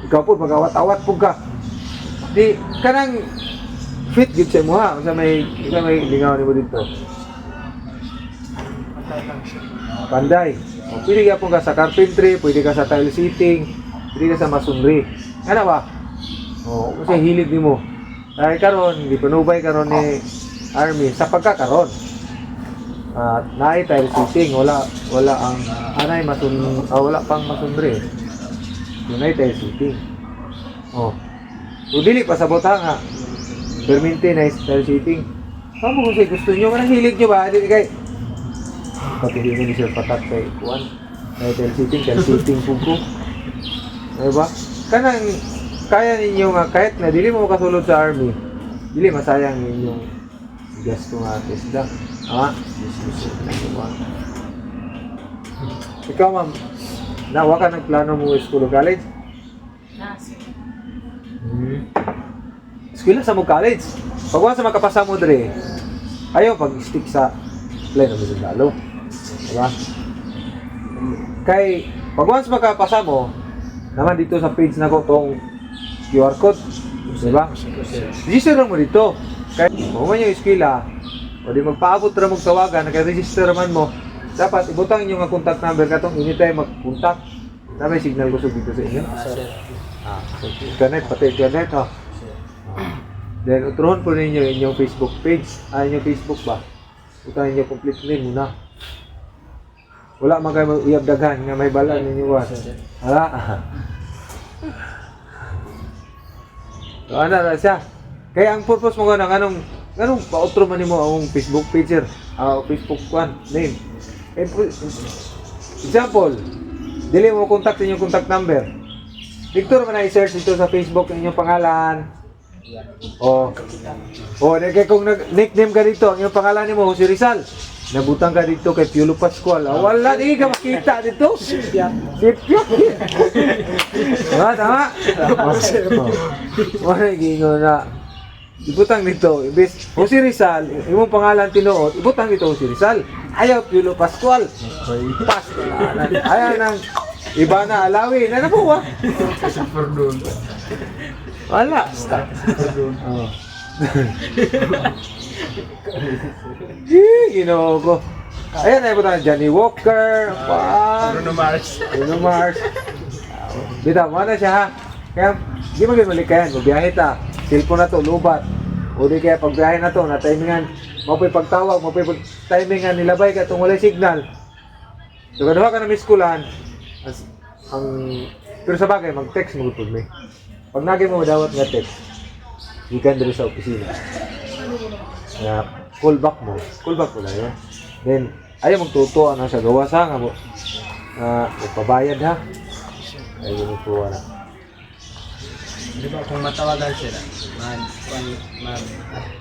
ikaw po magawat-awat po ka. Di kanang fit gid sa mo ha, sa may lingaw nimo dito. Panday. O, pwede ka po ka sa carpentry, pwede ka sa tile setting, pwede ka sa masonry. Ano ba? O, kasi hilig nimo. Dahil karon, di panubay karon ni Army sa pagkakaroon. Naay tile setting, wala ang anay wala pang masonry. Dunay tile setting. Oh. So dili pa sa botanga. Permente na tile setting. Kamu kung gusto nyo, manang hilig nyo ba? Di kay pati hindi ni sir patat kay kuan. Tile setting po ko. Diba? Kanang kaya ninyo nga kahit na dili mo makasulod sa Army, dili masayang inyong gasto nga TESDA. Ikaw ma'am, nawa ka nagplano mo school o college? Eskwela sa mo college. Pag sa makapasa mo dre, ayaw pag-stick sa play na Misundalo. Diba? Kay, pag once makapasa mo, naman dito sa page na ko tong QR code. Diba? Register lang mo dito. Kaya, kung man yung eskwela, o di magpaabot na magtawagan, naka-register man mo, dapat ibutang inyo nga contact number katong anytime mag-contact. May signal gusto dito sa inyo. Internet, pati internet, ha. Then, uturuhan po ninyo inyong Facebook page. Inyong Facebook ba? Utang ninyo complete name muna. Wala man kayo iabdaghan nga may balan ninyo ba? Hala. So, ano na siya? Kaya ang purpose mo nga ng anong pa-outro man nimo ang Facebook page, Facebook name. Example, dili mo contact inyong contact number. Victor man na i-search dito sa Facebook ang inyong pangalan. Kaya kung nickname ka dito, ang iyong pangalan nimo si Rizal. Nabutang ka dito kay Piolo Pascual. Wala, di ka makita dito. Sipya. Tama. Wala, gingo na. Ibutang dito, ibis, si Rizal, imong pangalan tinuot, ibutang dito si Rizal. Ayaw Piolo Pascual. Ayaw nang iba na alawi. Ano po ba? Wala. Ginoo ko. Ayan na ibutang Johnny Walker. Bruno Mars. Bita mo na siya ha. Kaya, di magiging kayan, mabiyahe ta. Cellphone na to, lubat. O di kaya pagbiyahe na to, na-timingan, mapay pagtawag, mapay pag-timingan, nilabay ka itong walay signal. So, kaduha ka na miskulan, pero sa bagay, mag-text mo ito, may. Pag nagay mo madawat nga text, ikan dito sa opisina. Call back mo lang yun. Then, ayaw magtutuan na sa gawa sa nga mo. Pabayad ha. Ayaw magtutuan na. Di ba kung matawagan sila,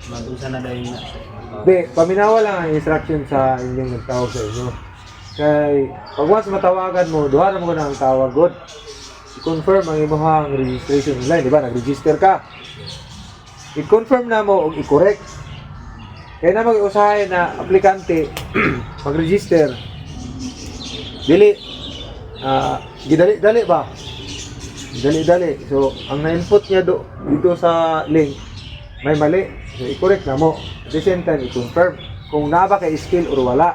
mag-usa na dahil na. Hindi, paminawa lang ang instruction sa inyong nagtawag sa inyo. Kay, pag once matawagan mo, duha na mo na ang tawag, good. I-confirm ang imong registration online, di ba? Nag-register ka. I-confirm na mo o i-correct. Kaya na mag-usahay na aplikante, mag-register, dili, gidali-dali ba? Dali. So, ang na-input niya dito sa link, may mali. So, i-correct na mo. At the same time, i-confirm kung na ba kay skill or wala.